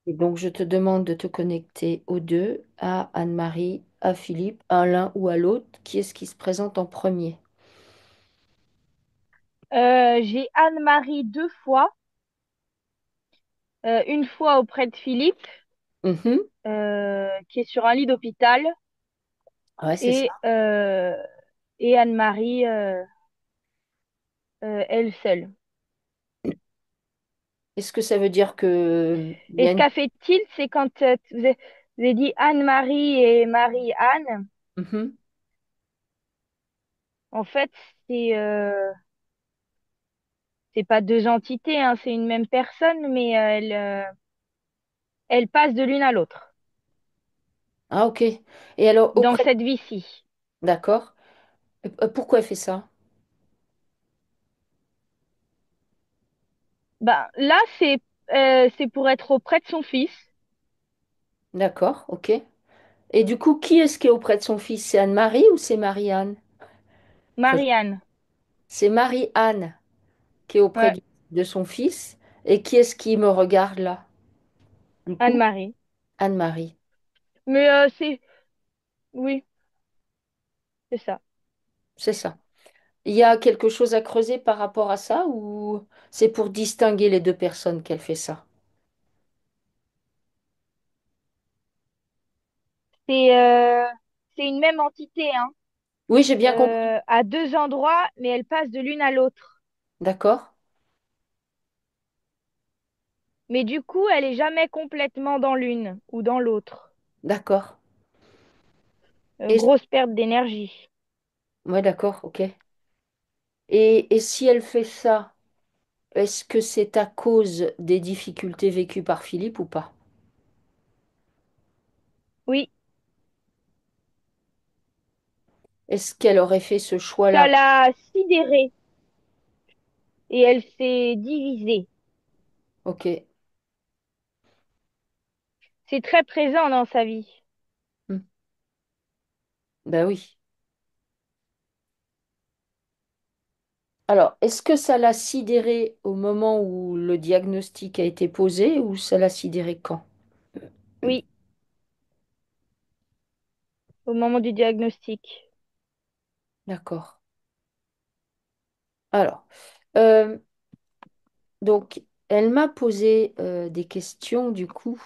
Et donc, je te demande de te connecter aux deux, à Anne-Marie, à Philippe, à l'un ou à l'autre. Qui est-ce qui se présente en premier? J'ai Anne-Marie deux fois, une fois auprès de Philippe, Mhm. qui est sur un lit d'hôpital, Ouais, c'est ça. et, et Anne-Marie, elle seule. Est-ce que ça veut dire que il y Et a ce une... qu'a fait tilt, c'est quand vous avez dit Anne-Marie et Marie-Anne. Mhm. En fait, c'est euh, c'est pas deux entités, hein, c'est une même personne, mais elle passe de l'une à l'autre Ah, ok. Et alors, dans auprès... cette vie-ci. D'accord. Pourquoi elle fait ça? Ben, là, c'est pour être auprès de son fils, D'accord, ok. Et du coup, qui est-ce qui est auprès de son fils? C'est Anne-Marie ou c'est Marie-Anne? Enfin, Marie-Anne. c'est Marie-Anne qui est auprès Ouais, de son fils. Et qui est-ce qui me regarde là? Du coup, Anne-Marie. Anne-Marie. Mais oui, c'est ça. C'est ça. Il y a quelque chose à creuser par rapport à ça ou c'est pour distinguer les deux personnes qu'elle fait ça? C'est euh, c'est une même entité, hein, Oui, j'ai bien compris. à deux endroits, mais elle passe de l'une à l'autre. D'accord, Mais du coup, elle est jamais complètement dans l'une ou dans l'autre. d'accord. Et Grosse perte d'énergie. ouais, d'accord, ok. Et si elle fait ça, est-ce que c'est à cause des difficultés vécues par Philippe ou pas? Oui, Est-ce qu'elle aurait fait ce ça choix-là? l'a sidérée et elle s'est divisée. Ok. C'est très présent dans sa vie. Hmm. Ben oui. Alors, est-ce que ça l'a sidéré au moment où le diagnostic a été posé ou ça l'a sidéré quand? Oui, au moment du diagnostic. D'accord. Alors, euh, donc, elle m'a posé des questions du coup,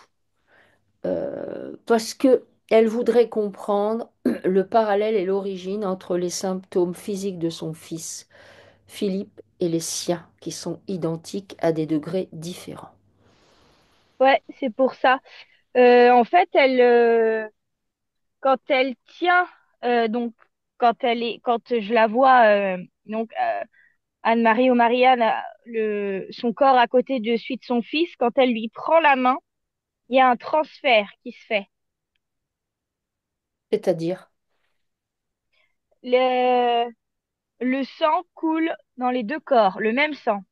parce que elle voudrait comprendre le parallèle et l'origine entre les symptômes physiques de son fils, Philippe, et les siens, qui sont identiques à des degrés différents. Ouais, c'est pour ça. En fait, quand elle tient, donc quand je la vois, donc Anne-Marie ou Marianne a son corps à côté de celui de son fils, quand elle lui prend la main, il y a un transfert qui se fait. C'est-à-dire, Le, le sang coule dans les deux corps, le même sang.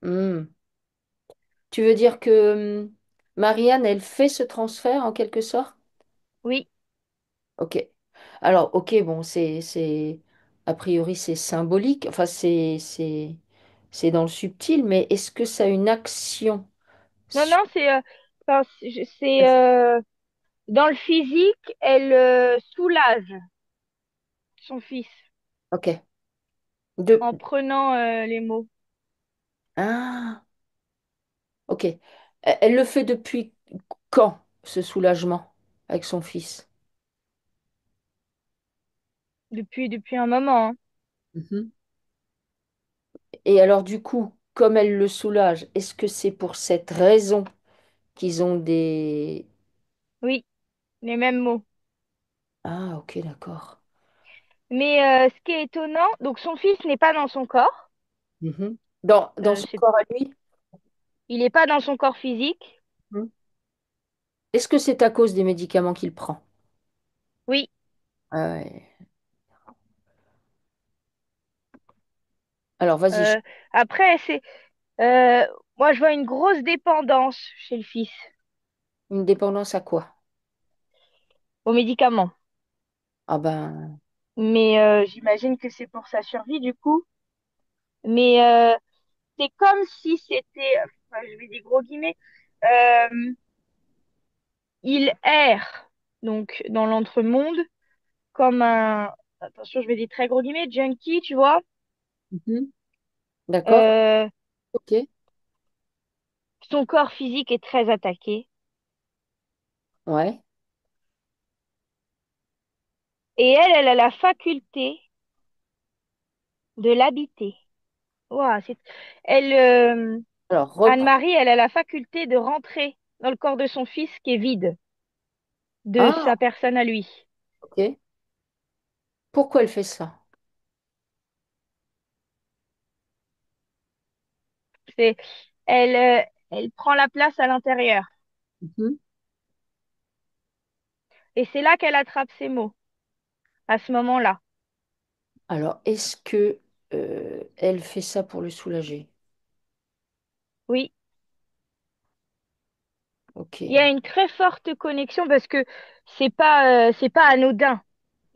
hmm, tu veux dire que Marianne, elle fait ce transfert en quelque sorte? Oui. Ok. Alors, ok, bon, a priori, c'est symbolique, enfin, c'est dans le subtil, mais est-ce que ça a une action Non, sur... non, enfin, dans le physique, elle soulage son fils Ok. De... en prenant les mots. Ah, ok. Elle le fait depuis quand, ce soulagement avec son fils? Depuis un moment, hein. Mhm. Et alors, du coup, comme elle le soulage, est-ce que c'est pour cette raison qu'ils ont des... Oui, les mêmes mots. Ah, ok, d'accord. Mais ce qui est étonnant, donc son fils n'est pas dans son corps. Mhm. Dans Euh, son c'est, corps à lui? il n'est pas dans son corps physique. Mhm. Est-ce que c'est à cause des médicaments qu'il prend? Oui. Ah ouais. Alors, vas-y, Euh, Après, euh, moi, je vois une grosse dépendance chez le fils une dépendance à quoi? aux médicaments. Ah ben, Mais j'imagine que c'est pour sa survie du coup. Mais c'est comme si c'était, enfin, je mets des gros guillemets, Euh, il erre donc dans l'entremonde comme un, attention, je mets des très gros guillemets, junkie, tu vois. Mhm. D'accord, Euh, ok, Son corps physique est très attaqué. ouais. Et elle a la faculté de l'habiter. Ouah, elle, Alors, reprends. Anne-Marie, elle a la faculté de rentrer dans le corps de son fils qui est vide de Ah, sa personne à lui. ok. Pourquoi elle fait ça? C'est, elle prend la place à l'intérieur. Mhm. Et c'est là qu'elle attrape ses mots, à ce moment-là. Alors, est-ce que elle fait ça pour le soulager? Oui, Ok. il y a une très forte connexion parce que c'est pas anodin.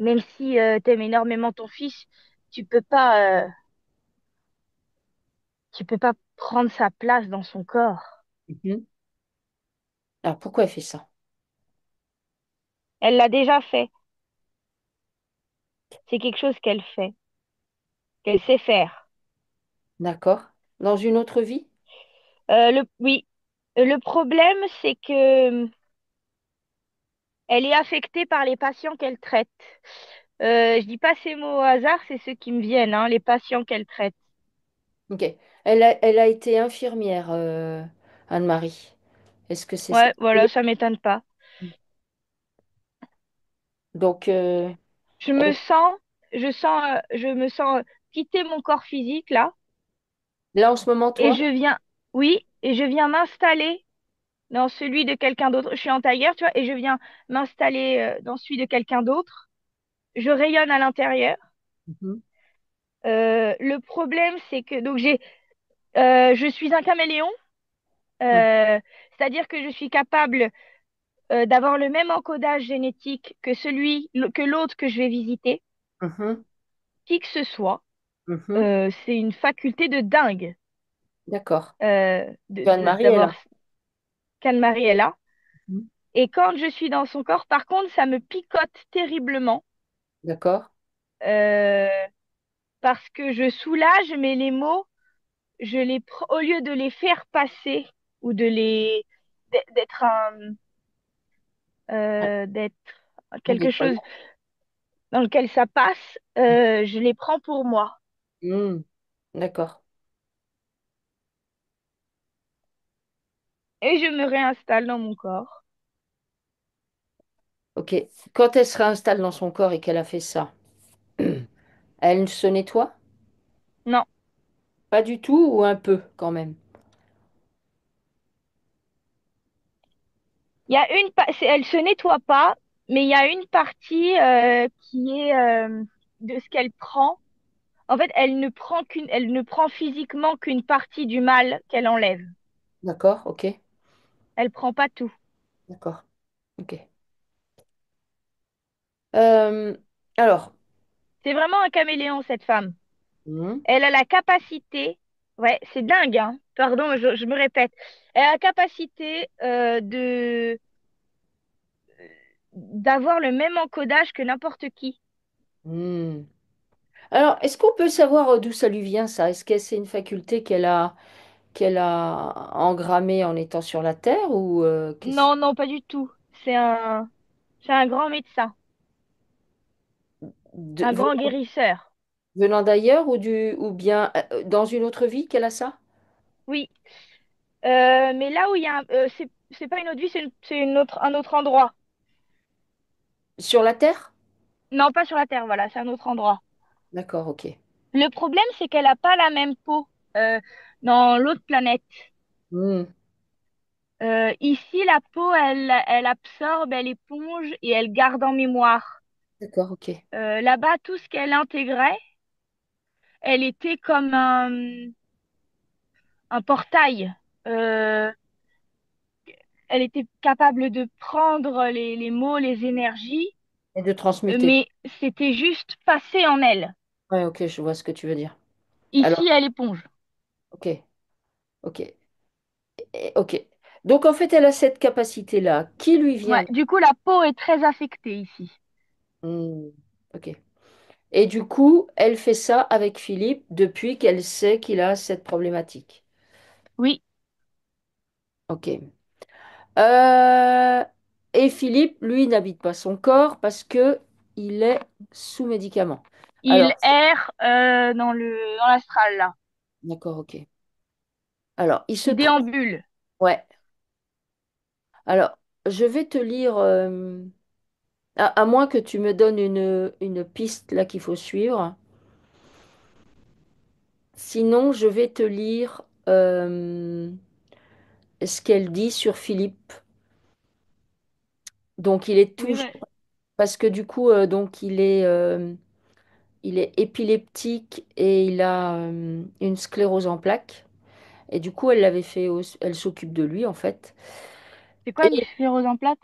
Même si t'aimes énormément ton fils, tu peux pas, tu peux pas prendre sa place dans son corps. Mhm. Alors, pourquoi elle fait ça? Elle l'a déjà fait. C'est quelque chose qu'elle fait, qu'elle sait faire. D'accord. Dans une autre vie? Oui. Le problème, c'est que elle est affectée par les patients qu'elle traite. Je dis pas ces mots au hasard, c'est ceux qui me viennent, hein, les patients qu'elle traite. Ok. Elle a été infirmière, Anne-Marie. Est-ce que c'est ça? Ouais, voilà, ça m'étonne pas. Donc, Je me elle- sens, je me sens quitter mon corps physique là, là, en ce moment, et toi? je viens, oui, et je viens m'installer dans celui de quelqu'un d'autre. Je suis en tailleur, tu vois, et je viens m'installer dans celui de quelqu'un d'autre. Je rayonne à l'intérieur. Mhm. Le problème, c'est que je suis un caméléon, Mhm. c'est-à-dire que je suis capable d'avoir le même encodage génétique que que l'autre que je vais visiter, Mhm. qui que ce soit. Mhm. C'est une faculté de dingue D'accord. Anne-Marie est d'avoir là. qu'Anne-Marie est là. Mhm. Et quand je suis dans son corps, par contre, ça me picote terriblement. D'accord. euh, Parce que je soulage, mais les mots, au lieu de les faire passer ou d'être Un quelque chose déploiement. dans lequel ça passe, je les prends pour moi Mhm. D'accord. et je me réinstalle dans mon corps. Ok. Quand elle se réinstalle dans son corps et qu'elle a fait ça, elle se nettoie? Non, Pas du tout ou un peu quand même? elle se nettoie pas, mais il y a une partie qui est de ce qu'elle prend. En fait, elle ne prend physiquement qu'une partie du mal qu'elle enlève. D'accord. Ok. Elle prend pas tout. D'accord. Ok. Euh, alors. C'est vraiment un caméléon, cette femme. Mhm. Elle a la capacité, ouais, c'est dingue, hein. Pardon, je me répète. Elle a la capacité d'avoir le même encodage que n'importe qui. Mhm. Alors, est-ce qu'on peut savoir d'où ça lui vient, ça? Est-ce que c'est une faculté qu'elle a engrammée en étant sur la Terre ou Non, non, pas du tout. C'est un grand médecin, un grand guérisseur. venant d'ailleurs ou bien dans une autre vie qu'elle a ça? Oui. Mais là où il y a c'est pas une autre vie, c'est un autre endroit. Sur la Terre? Non, pas sur la Terre, voilà, c'est un autre endroit. D'accord, ok. Le problème, c'est qu'elle a pas la même peau dans l'autre planète. Hmm. Ici, la peau, elle absorbe, elle éponge et elle garde en mémoire. D'accord, ok. Là-bas, tout ce qu'elle intégrait, elle était comme un portail. Euh, Elle était capable de prendre les mots, les énergies, Et de transmuter. mais c'était juste passé en elle. Ouais, ok, je vois ce que tu veux dire. Ici, Alors, elle éponge. ok, ok, ok. Donc en fait, elle a cette capacité-là qui lui Ouais. vient. Du coup, la peau est très affectée ici. Hmm, ok. Et du coup, elle fait ça avec Philippe depuis qu'elle sait qu'il a cette problématique. Oui, Ok. Euh, Et Philippe, lui, n'habite pas son corps parce que il est sous médicament. il Alors, erre dans l'astral là. d'accord, ok. Alors, il se Il trouve. déambule. Ouais. Alors, je vais te lire, à moins que tu me donnes une piste là qu'il faut suivre. Sinon, je vais te lire ce qu'elle dit sur Philippe. Donc, il est Oui, toujours. ouais. Parce que du coup, donc, il est épileptique et il a une sclérose en plaques. Et du coup, elle s'occupe de lui en fait. C'est quoi une Et sclérose en plaques?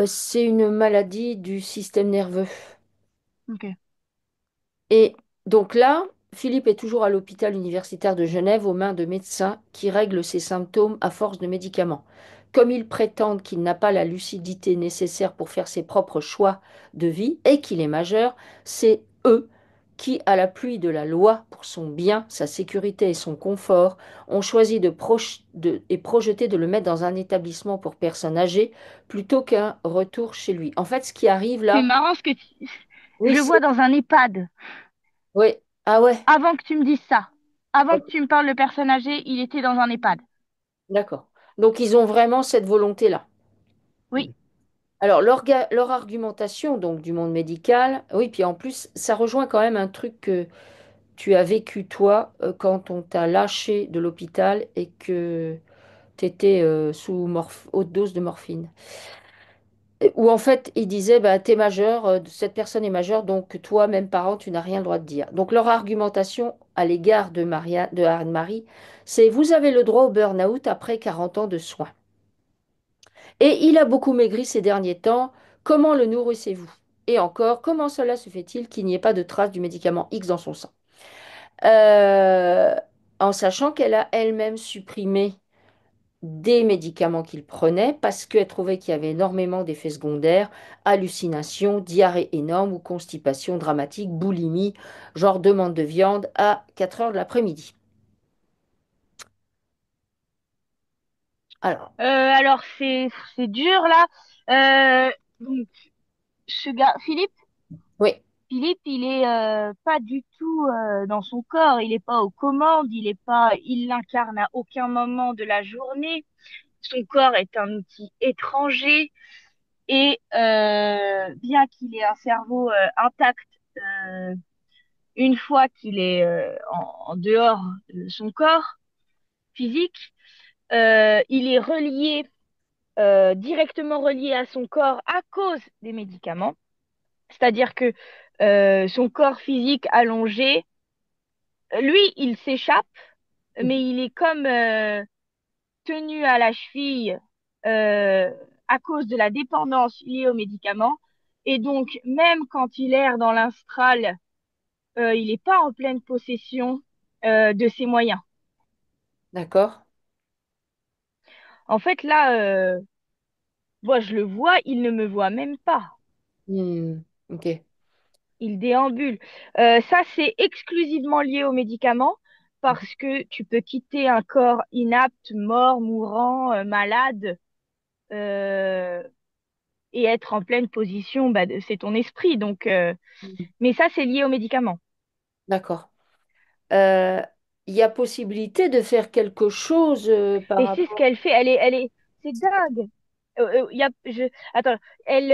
c'est une maladie du système nerveux. Ok. Et donc là, Philippe est toujours à l'hôpital universitaire de Genève aux mains de médecins qui règlent ses symptômes à force de médicaments. Comme ils prétendent qu'il n'a pas la lucidité nécessaire pour faire ses propres choix de vie et qu'il est majeur, c'est eux qui, à l'appui de la loi pour son bien, sa sécurité et son confort, ont choisi et projeté de le mettre dans un établissement pour personnes âgées plutôt qu'un retour chez lui. En fait, ce qui arrive C'est là, marrant je oui, le vois dans un EHPAD. oui, ah ouais, Avant que tu me dises ça, avant que ok. tu me parles de personne âgée, il était dans un EHPAD. D'accord. Donc, ils ont vraiment cette volonté-là. Oui. Alors, leur argumentation, donc, du monde médical, oui, puis en plus, ça rejoint quand même un truc que tu as vécu, toi, quand on t'a lâché de l'hôpital et que tu étais sous haute dose de morphine. Où en fait, ils disaient, bah, t'es majeur, cette personne est majeure, donc toi, même parent, tu n'as rien le droit de dire. Donc, leur argumentation à l'égard de Anne-Marie, c'est, vous avez le droit au burn-out après 40 ans de soins. Et il a beaucoup maigri ces derniers temps. Comment le nourrissez-vous? Et encore, comment cela se fait-il qu'il n'y ait pas de trace du médicament X dans son sang? Euh, En sachant qu'elle a elle-même supprimé des médicaments qu'il prenait parce qu'elle trouvait qu'il y avait énormément d'effets secondaires, hallucinations, diarrhée énorme ou constipation dramatique, boulimie, genre demande de viande à 4 heures de l'après-midi. Alors, Alors c'est dur là. Donc ce gars, oui, Philippe, il est pas du tout dans son corps. Il est pas aux commandes. Il l'incarne à aucun moment de la journée. Son corps est un outil étranger et bien qu'il ait un cerveau intact, euh, une fois qu'il est en dehors de son corps physique, il est directement relié à son corps à cause des médicaments. C'est-à-dire que son corps physique allongé, lui, il s'échappe, mais il est comme tenu à la cheville euh, à cause de la dépendance liée aux médicaments. Et donc, même quand il erre dans l'astral, il n'est pas en pleine possession de ses moyens. d'accord. En fait, là, moi, je le vois, il ne me voit même pas. Hmm, ok. Il déambule. Ça, c'est exclusivement lié aux médicaments parce que tu peux quitter un corps inapte, mort, mourant, malade, euh, et être en pleine position, bah, c'est ton esprit. Donc, mais ça, c'est lié aux médicaments. D'accord. Euh, il y a possibilité de faire quelque chose par Et c'est ce rapport. qu'elle fait. C'est dingue. Attends, elle,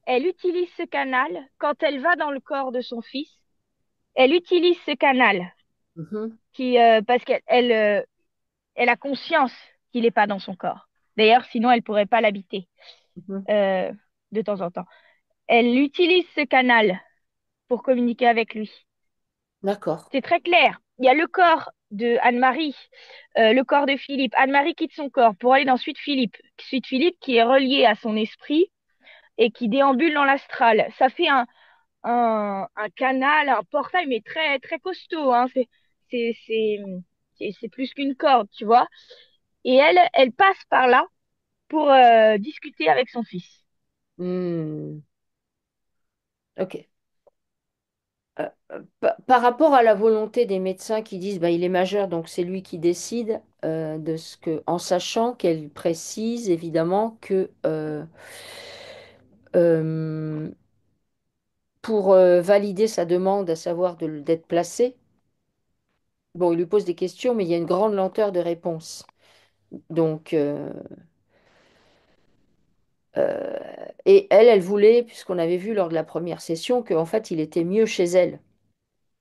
elle utilise ce canal quand elle va dans le corps de son fils. Elle utilise ce canal Mhm, parce elle a conscience qu'il n'est pas dans son corps. D'ailleurs, sinon, elle pourrait pas l'habiter mhm. euh, de temps en temps. Elle utilise ce canal pour communiquer avec lui. D'accord. C'est très clair. Il y a le corps de Anne-Marie, le corps de Philippe. Anne-Marie quitte son corps pour aller dans Suite Philippe. Suite Philippe qui est relié à son esprit et qui déambule dans l'astral. Ça fait un canal, un portail, mais très, très costaud, hein. C'est c'est plus qu'une corde, tu vois. Et elle passe par là pour discuter avec son fils. Hmm, ok. Par rapport à la volonté des médecins qui disent bah, il est majeur, donc c'est lui qui décide de ce que, en sachant qu'elle précise évidemment que euh, pour valider sa demande, à savoir d'être placé, bon, il lui pose des questions, mais il y a une grande lenteur de réponse. Donc, euh, et elle, elle voulait, puisqu'on avait vu lors de la première session, qu'en fait, il était mieux chez elle,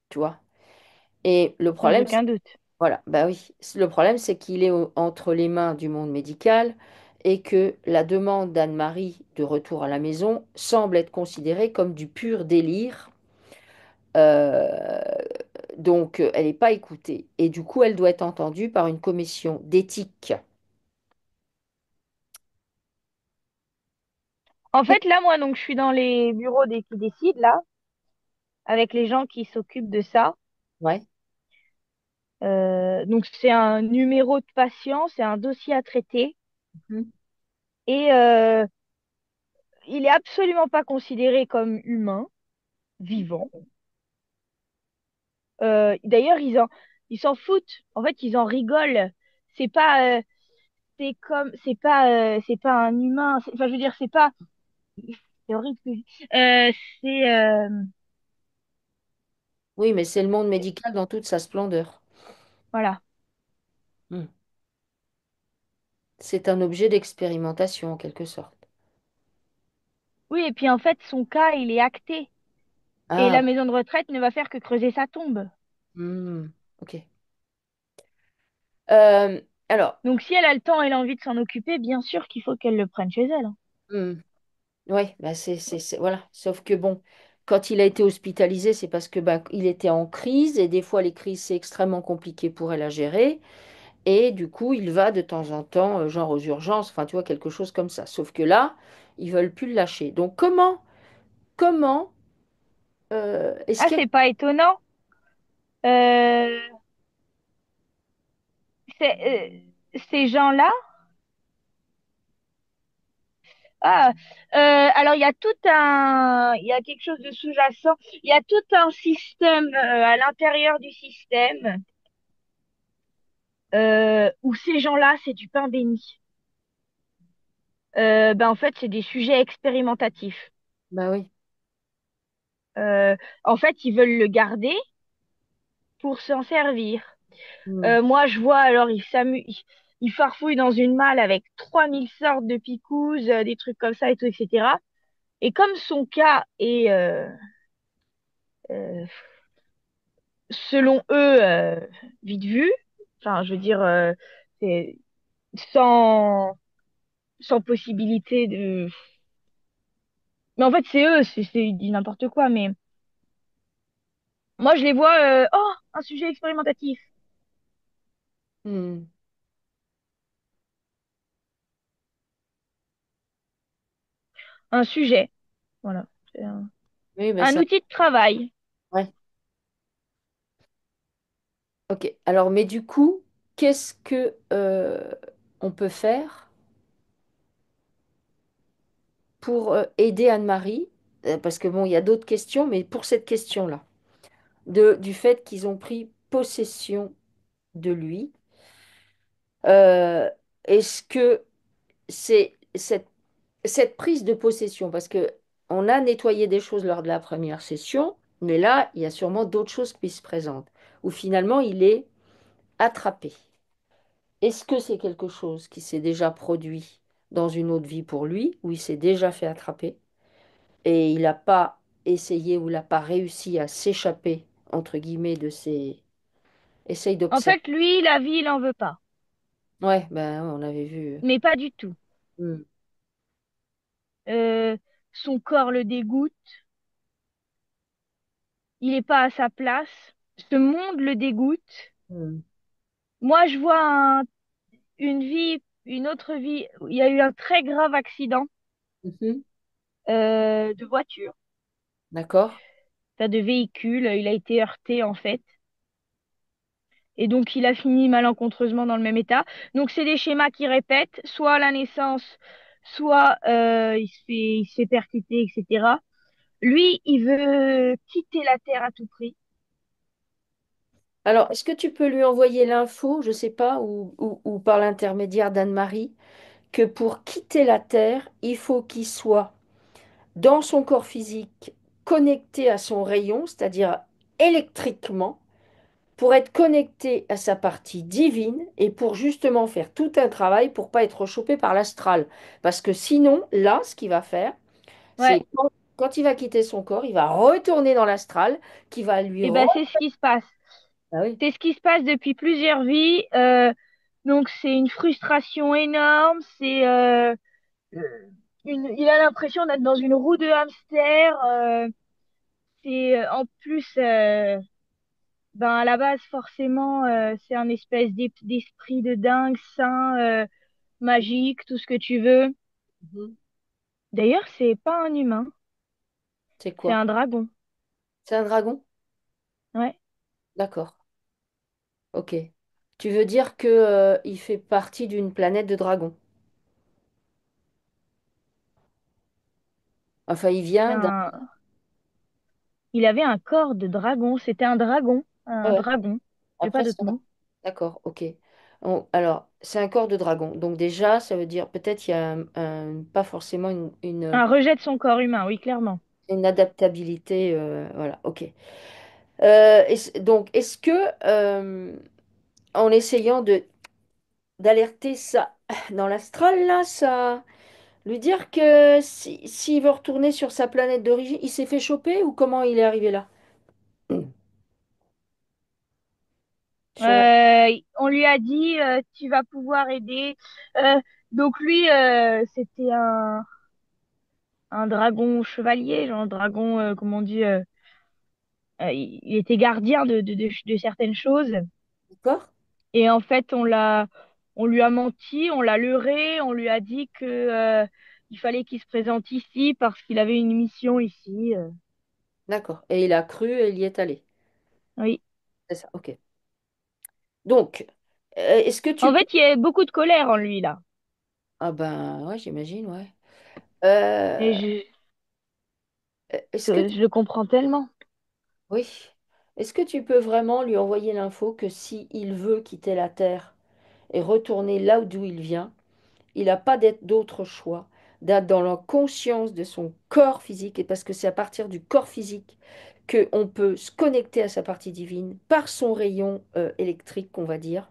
tu vois. Et le Sans problème, aucun doute. voilà, bah oui. Le problème, c'est qu'il est entre les mains du monde médical et que la demande d'Anne-Marie de retour à la maison semble être considérée comme du pur délire. Euh, donc, elle n'est pas écoutée. Et du coup, elle doit être entendue par une commission d'éthique. En fait, là, moi, donc, je suis dans les bureaux des qui décident, là, avec les gens qui s'occupent de ça. Ouais. Donc, c'est un numéro de patient, c'est un dossier à traiter. Mhm. Et il est absolument pas considéré comme humain, vivant. D'ailleurs, ils s'en foutent. En fait, ils en rigolent. C'est pas, c'est pas un humain. Enfin, je veux dire, c'est pas, c'est horrible. C'est, Oui, mais c'est le monde médical dans toute sa splendeur. voilà. Hmm. C'est un objet d'expérimentation en quelque sorte. Oui, et puis en fait, son cas, il est acté. Et Ah, la maison de retraite ne va faire que creuser sa tombe. hmm, ok. Euh, alors, Donc, si elle a le temps et l'envie de s'en occuper, bien sûr qu'il faut qu'elle le prenne chez elle, hein. oui, bah voilà. Sauf que bon, quand il a été hospitalisé, c'est parce que bah, il était en crise et des fois les crises c'est extrêmement compliqué pour elle à gérer et du coup il va de temps en temps genre aux urgences, enfin tu vois quelque chose comme ça. Sauf que là, ils veulent plus le lâcher. Donc comment est-ce Ah, qu'il y a... c'est pas étonnant. Euh, ces gens-là, ah, alors il y a quelque chose de sous-jacent. Il y a tout un système à l'intérieur du système où ces gens-là, c'est du pain béni. Ben en fait, c'est des sujets expérimentatifs. Bah oui. Euh, En fait, ils veulent le garder pour s'en servir. Hmm. Moi, je vois, alors, ils farfouillent dans une malle avec 3000 sortes de picousses, des trucs comme ça et tout, etc. Et comme son cas est, euh, selon eux, vite vu, enfin, je veux dire, c'est sans, sans possibilité de... Mais en fait, c'est eux, ils disent n'importe quoi, mais moi, je les vois, oh, un sujet expérimentatif. Hmm. Un sujet, voilà. C'est Oui, mais un ça. outil de travail. Ouais. Ok. Alors, mais du coup, qu'est-ce que on peut faire pour aider Anne-Marie? Parce que bon, il y a d'autres questions, mais pour cette question-là, du fait qu'ils ont pris possession de lui, euh, est-ce que c'est cette prise de possession, parce que on a nettoyé des choses lors de la première session, mais là, il y a sûrement d'autres choses qui se présentent, où finalement il est attrapé. Est-ce que c'est quelque chose qui s'est déjà produit dans une autre vie pour lui, où il s'est déjà fait attraper et il n'a pas essayé ou il n'a pas réussi à s'échapper, entre guillemets, de ses... Essaye En d'observer. fait, lui, la vie, il en veut pas. Ouais, ben ouais, on avait vu. Mais pas du tout. Hmm, Euh, Son corps le dégoûte. Il n'est pas à sa place. Ce monde le dégoûte. hmm, Moi, je vois une vie, une autre vie. Il y a eu un très grave accident mhm. de voiture, D'accord. enfin, de véhicule. Il a été heurté, en fait. Et donc, il a fini malencontreusement dans le même état. Donc, c'est des schémas qui répètent, soit à la naissance, soit il se fait percuter, etc. Lui, il veut quitter la Terre à tout prix. Alors, est-ce que tu peux lui envoyer l'info, je ne sais pas, ou par l'intermédiaire d'Anne-Marie, que pour quitter la Terre, il faut qu'il soit dans son corps physique connecté à son rayon, c'est-à-dire électriquement, pour être connecté à sa partie divine et pour justement faire tout un travail pour pas être chopé par l'astral. Parce que sinon, là, ce qu'il va faire, Ouais. c'est quand il va quitter son corps, il va retourner dans l'astral, qui va lui... Et ben, c'est ce qui se passe. Ah oui. C'est ce qui se passe depuis plusieurs vies. Donc, c'est une frustration énorme. Il a l'impression d'être dans une roue de hamster. C'est en plus, ben à la base forcément, c'est un espèce d'esprit de dingue, sain, magique, tout ce que tu veux. Mhm. D'ailleurs, c'est pas un humain, C'est c'est quoi? un dragon. C'est un dragon? Ouais. D'accord. Ok. Tu veux dire que, il fait partie d'une planète de dragons. Enfin, il C'est vient d'un... un. Il avait un corps de dragon. C'était un dragon, Ouais, un ouais. dragon. J'ai pas Après, d'autre mot. d'accord, ok. Alors, c'est un corps de dragon. Donc déjà, ça veut dire peut-être il y a pas forcément Un rejet de son corps humain, oui, clairement. une adaptabilité. Voilà, ok. Donc, est-ce que, en essayant d'alerter ça dans l'astral, là, ça... Lui dire que s'il veut retourner sur sa planète d'origine, il s'est fait choper ou comment il est arrivé là? Sur la... On lui a dit, tu vas pouvoir aider. Donc lui, c'était un dragon chevalier, genre un dragon, comment on dit, il était gardien de certaines choses. D'accord? Et en fait, on lui a menti, on l'a leurré, on lui a dit que, il fallait qu'il se présente ici parce qu'il avait une mission ici. D'accord. Et il a cru et il y est allé. Oui. C'est ça, ok. Donc, est-ce que En tu peux... fait, il y a beaucoup de colère en lui, là. Ah ben, ouais, j'imagine, ouais. Et Euh, est-ce que... je le comprends tellement. Oui. Est-ce que tu peux vraiment lui envoyer l'info que si il veut quitter la Terre et retourner là d'où il vient, il n'a pas d'autre choix, d'être dans la conscience de son corps physique, et parce que c'est à partir du corps physique qu'on peut se connecter à sa partie divine par son rayon électrique, on va dire,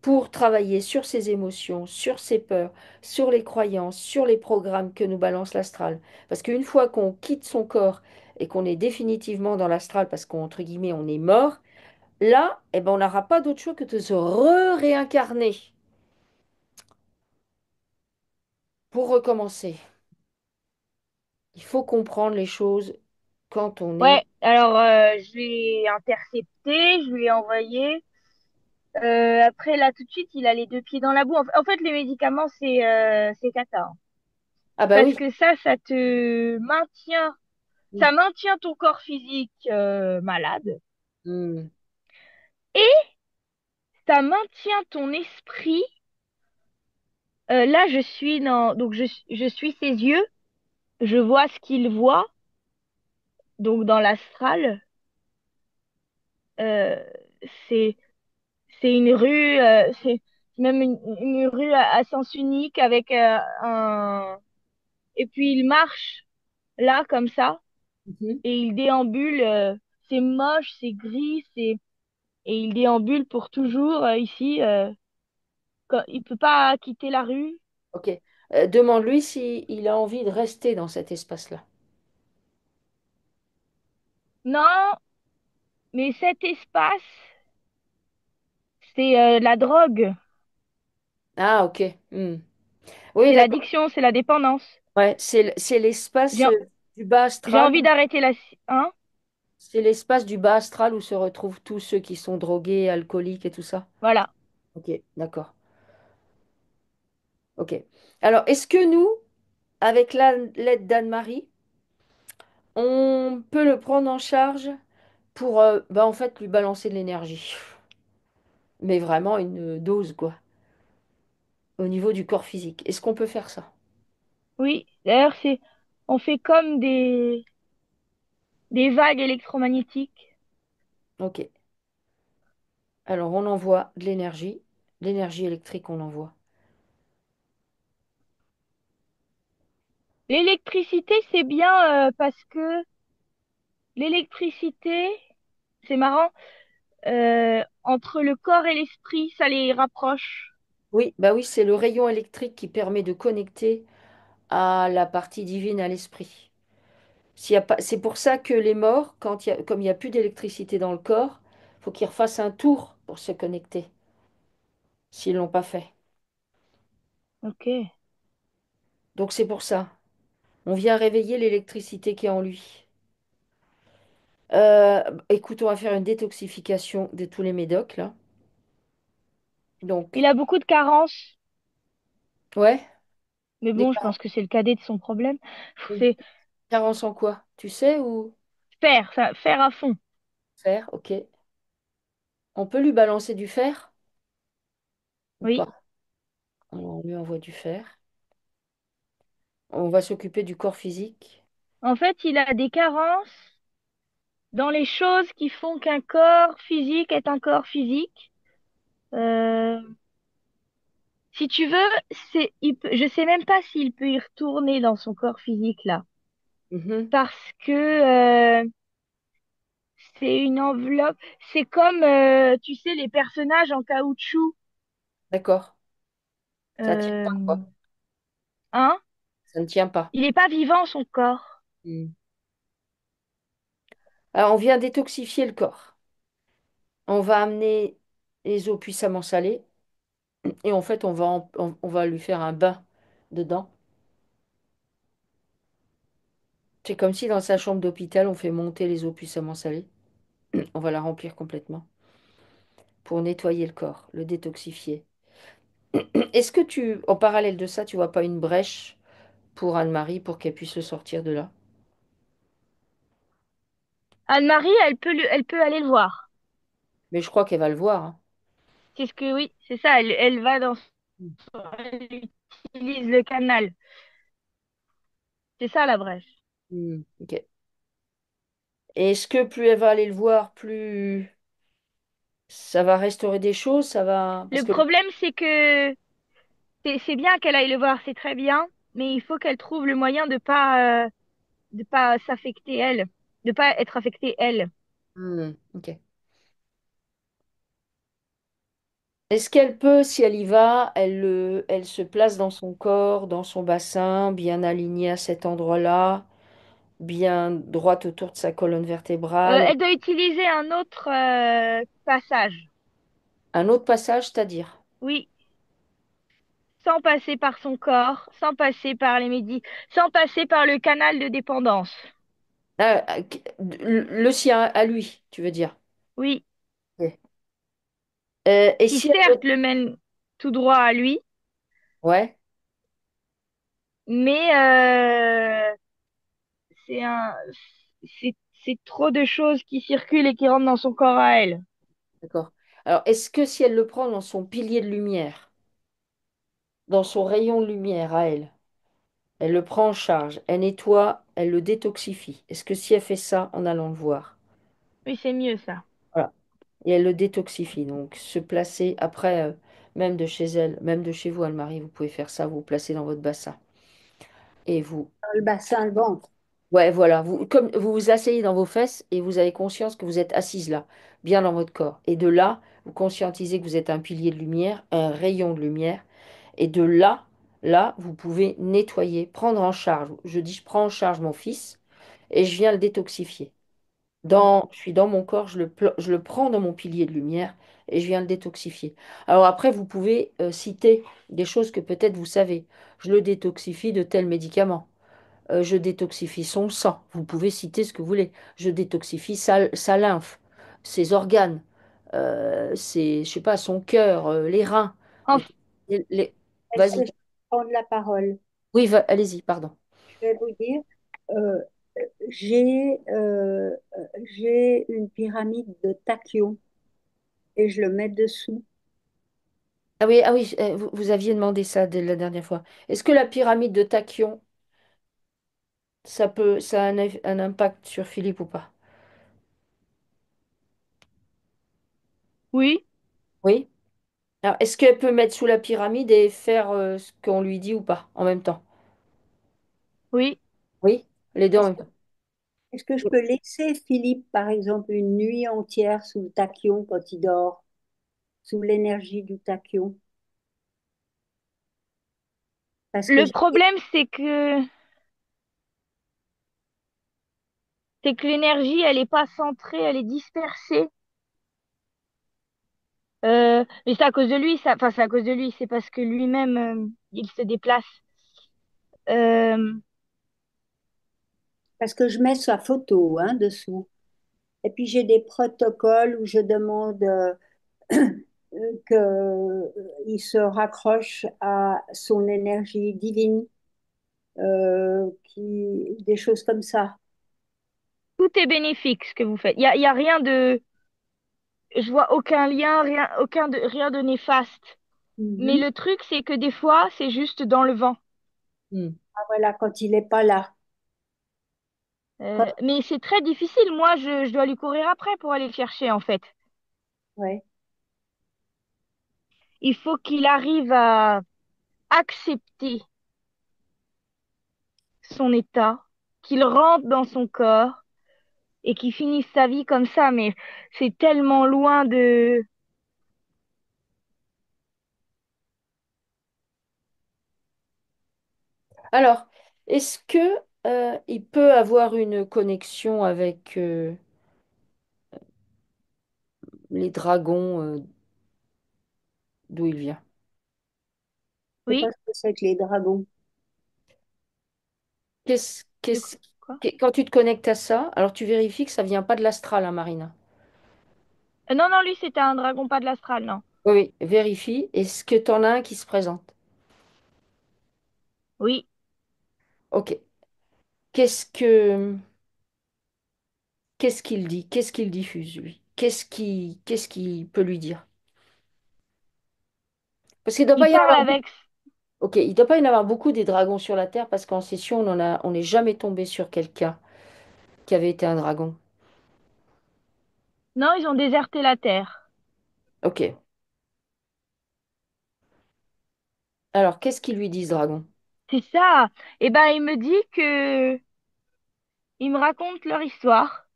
pour travailler sur ses émotions, sur ses peurs, sur les croyances, sur les programmes que nous balance l'astral. Parce qu'une fois qu'on quitte son corps et qu'on est définitivement dans l'astral, parce qu'entre guillemets on est mort, là, eh ben, on n'aura pas d'autre choix que de se réincarner pour recommencer. Il faut comprendre les choses quand on est... Ouais, alors je l'ai intercepté, je lui ai envoyé. Après, là, tout de suite, il a les deux pieds dans la boue. En fait, les médicaments, c'est cata, hein. Ah bah Parce oui. que ça te maintient, Mm. ça maintient ton corps physique malade Mm. et ça maintient ton esprit. Là, donc je suis ses yeux, je vois ce qu'il voit, donc dans l'astral. Euh, c'est C'est une rue, c'est même une rue à sens unique avec un... Et puis il marche là comme ça Mhm. et il déambule. C'est moche, c'est gris, c'est et il déambule pour toujours ici. Il peut pas quitter la rue. Ok. Demande-lui s'il a envie de rester dans cet espace-là. Non, mais cet espace, c'est la drogue, Ah, ok. Mm. Oui, c'est d'accord. l'addiction, c'est la dépendance. Ouais, c'est l'espace J'ai du bas j'ai astral. envie d'arrêter hein? C'est l'espace du bas astral où se retrouvent tous ceux qui sont drogués, alcooliques et tout ça. Voilà. Ok, d'accord. Ok. Alors, est-ce que nous, avec l'aide d'Anne-Marie, on peut le prendre en charge pour, bah, en fait, lui balancer de l'énergie? mais vraiment une dose, quoi, au niveau du corps physique. Est-ce qu'on peut faire ça? Oui, d'ailleurs, on fait comme des vagues électromagnétiques. Ok. Alors, on envoie de l'énergie électrique, on envoie. L'électricité, c'est bien parce que l'électricité, c'est marrant, entre le corps et l'esprit, ça les rapproche. Oui, bah oui, c'est le rayon électrique qui permet de connecter à la partie divine, à l'esprit. S'il y a pas, c'est pour ça que les morts, comme il n'y a plus d'électricité dans le corps, faut qu'ils refassent un tour pour se connecter, s'ils l'ont pas fait. Ok. Donc c'est pour ça. On vient réveiller l'électricité qui est en lui. Écoute, on va faire une détoxification de tous les médocs, là. Il Donc, a beaucoup de carences, ouais, mais des bon, je pense que c'est le cadet de son problème. C'est carences en quoi? Tu sais, ou faire, ça, faire à fond. fer, ok. On peut lui balancer du fer ou Oui. pas? On lui envoie du fer. On va s'occuper du corps physique. En fait, il a des carences dans les choses qui font qu'un corps physique est un corps physique. Euh, Si tu veux, je sais même pas s'il peut y retourner dans son corps physique là, Mhm. parce que c'est une enveloppe. C'est comme, tu sais, les personnages en caoutchouc. D'accord. Ça tient pas, Euh, quoi. hein? Ça ne tient pas. Il n'est pas vivant son corps. Mm. Alors, on vient détoxifier le corps. On va amener les eaux puissamment salées et en fait, on va lui faire un bain dedans. C'est comme si dans sa chambre d'hôpital, on fait monter les eaux puissamment salées. On va la remplir complètement pour nettoyer le corps, le détoxifier. Est-ce que en parallèle de ça, tu vois pas une brèche pour Anne-Marie pour qu'elle puisse se sortir de là? Anne-Marie, elle peut aller le voir. Mais je crois qu'elle va le voir, hein. C'est ce que, oui, c'est ça. Elle va elle utilise le canal. C'est ça la brèche. Ok. Et est-ce que plus elle va aller le voir, plus ça va restaurer des choses, ça va... Parce Le que... problème, c'est que c'est bien qu'elle aille le voir, c'est très bien, mais il faut qu'elle trouve le moyen de pas s'affecter elle, de pas être affectée elle. Ok. Est-ce qu'elle peut, si elle y va, elle se place dans son corps, dans son bassin, bien alignée à cet endroit-là, bien droite autour de sa colonne vertébrale? Elle doit utiliser un autre passage. Un autre passage, c'est-à-dire? Oui, sans passer par son corps, sans passer par sans passer par le canal de dépendance. Le sien à lui, tu veux dire? Oui, Ok. Et qui si elle... certes le mène tout droit à lui, Ouais, mais c'est un, c'est trop de choses qui circulent et qui rentrent dans son corps à elle. d'accord. Alors, est-ce que si elle le prend dans son pilier de lumière, dans son rayon de lumière à elle, elle le prend en charge, elle nettoie, elle le détoxifie. Est-ce que si elle fait ça en allant le voir, Oui, c'est mieux ça. voilà, et elle le détoxifie, donc se placer après, même de chez elle, même de chez vous, Anne-Marie, vous pouvez faire ça, vous vous placez dans votre bassin. Et vous, Le bassin, le ventre. ouais, voilà, comme vous vous asseyez dans vos fesses et vous avez conscience que vous êtes assise là, bien dans votre corps. Et de là, vous conscientisez que vous êtes un pilier de lumière, un rayon de lumière. Et de là, vous pouvez nettoyer, prendre en charge. Je dis, je prends en charge mon fils et je viens le détoxifier. Je suis dans mon corps, je le prends dans mon pilier de lumière et je viens le détoxifier. Alors après, vous pouvez citer des choses que peut-être vous savez. Je le détoxifie de tel médicament. Je détoxifie son sang. Vous pouvez citer ce que vous voulez. Je détoxifie sa lymphe, ses organes, je sais pas, son cœur, les reins. En- Les- les- Est-ce Vas-y. que je peux prendre la parole? Oui, allez-y, pardon. Je vais vous dire, euh, j'ai j'ai une pyramide de tachyon et je le mets dessous. ah oui, vous aviez demandé ça dès la dernière fois. Est-ce que la pyramide de Tachyon, ça a un impact sur Philippe ou pas? Oui, Oui. Alors, est-ce qu'elle peut mettre sous la pyramide et faire ce qu'on lui dit ou pas en même temps? oui. Oui, les deux en Est-ce même que, temps. est-ce que je peux laisser Philippe, par exemple, une nuit entière sous le tachyon quand il dort, sous l'énergie du tachyon? Parce que Le problème, c'est que l'énergie, elle est pas centrée, elle est dispersée. Mais c'est à cause de lui, ça, enfin, c'est à cause de lui, c'est parce que lui-même, il se déplace. Euh, parce que je mets sa photo hein, dessous. Et puis j'ai des protocoles où je demande qu'il se raccroche à son énergie divine, des choses comme ça. Tout est bénéfique, ce que vous faites. Il y a rien de, je vois aucun lien, rien de néfaste. Mais Mhm. le truc, c'est que des fois, c'est juste dans le vent. Hmm. Ah, voilà, quand il n'est pas là. Quand- Mais c'est très difficile. Moi, je dois lui courir après pour aller le chercher, en fait. ouais. Il faut qu'il arrive à accepter son état, qu'il rentre dans son corps et qu'il finisse sa vie comme ça. Mais c'est tellement loin de... Alors, est-ce que il peut avoir une connexion avec les dragons d'où il vient? Je sais pas Oui, ce que c'est que les dragons. Qu'est-ce, de qu'est-ce, quoi? quand tu te connectes à ça, alors tu vérifies que ça vient pas de l'astral, hein, Marina. Non, non, lui, c'était un dragon, pas de l'astral, non. Oui, oui, vérifie. Est-ce que tu en as un qui se présente? Oui, Ok. Qu'est-ce que qu'est-ce qu'il dit? Qu'est-ce qu'il diffuse, lui? Qu'est-ce qu'il peut lui dire? Parce qu'il ne doit il pas y en parle avoir. avec... Ok, il ne doit pas y en avoir beaucoup des dragons sur la Terre parce qu'en session, on n'est jamais tombé sur quelqu'un qui avait été un dragon. Non, ils ont déserté la Terre. Ok. Alors, qu'est-ce qu'il lui dit, ce dragon? C'est ça. Eh ben, il me dit que... Il me raconte leur histoire.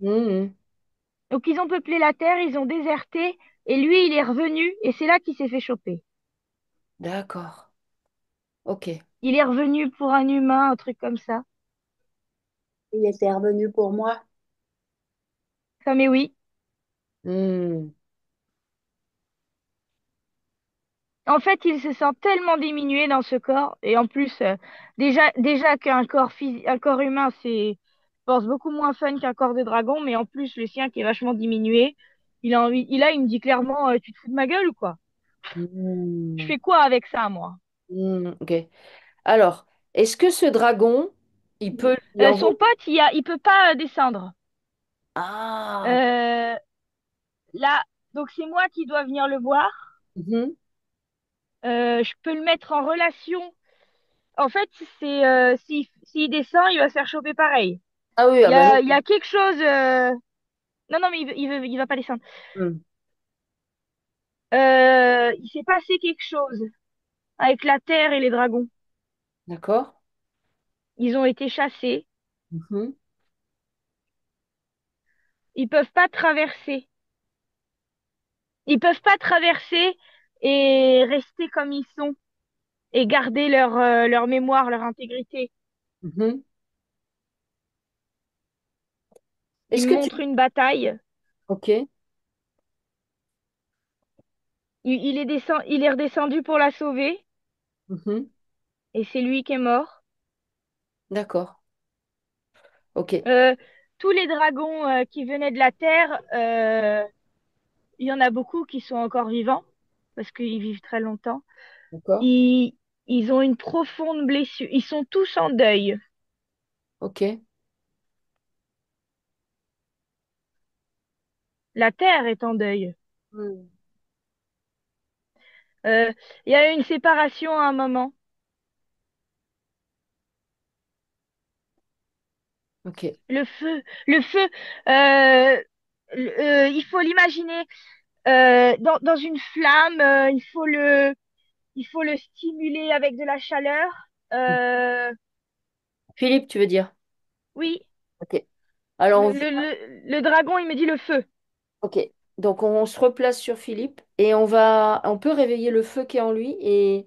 Mhm. Donc, ils ont peuplé la Terre, ils ont déserté, et lui, il est revenu, et c'est là qu'il s'est fait choper. D'accord. Ok. Il est revenu pour un humain, un truc comme ça. Il était revenu pour moi. Ça, mais oui. Hmm. En fait, il se sent tellement diminué dans ce corps, et en plus, déjà qu'un corps un corps humain, c'est, je pense, beaucoup moins fun qu'un corps de dragon, mais en plus, le sien qui est vachement diminué, il me dit clairement, tu te fous de ma gueule ou quoi? Je Hmm. fais quoi avec ça, moi? Hmm. Ok. Alors, est-ce que ce dragon, il peut lui Son envoyer... pote, il peut pas descendre. Ah. Euh, Là, donc c'est moi qui dois venir le voir. Mhm. Je peux le mettre en relation. En fait, s'il descend, il va se faire choper pareil. Ah oui, ah bah Il y oui. a quelque chose. Non, non, mais il va pas descendre. Hmm. Il s'est passé quelque chose avec la terre et les dragons. D'accord. Ils ont été chassés. Mhm. Ils peuvent pas traverser. Ils peuvent pas traverser et rester comme ils sont et garder leur mémoire, leur intégrité. Mhm. Ils Est-ce me que tu... montrent une bataille. Ok. Il est redescendu pour la sauver Mhm. et c'est lui qui est mort. D'accord. Ok. Euh, Tous les dragons qui venaient de la Terre, il y en a beaucoup qui sont encore vivants parce qu'ils vivent très longtemps. D'accord. Ils, ils ont une profonde blessure. Ils sont tous en deuil. Ok. La Terre est en deuil. Hmm. Euh, Il y a eu une séparation à un moment. Ok. Le feu, il faut l'imaginer dans une flamme. Il faut le stimuler avec de la chaleur. Philippe, tu veux dire? Oui, Ok. Alors, on vient. le dragon, il me dit le feu. Ok. Donc, on se replace sur Philippe et on peut réveiller le feu qui est en lui et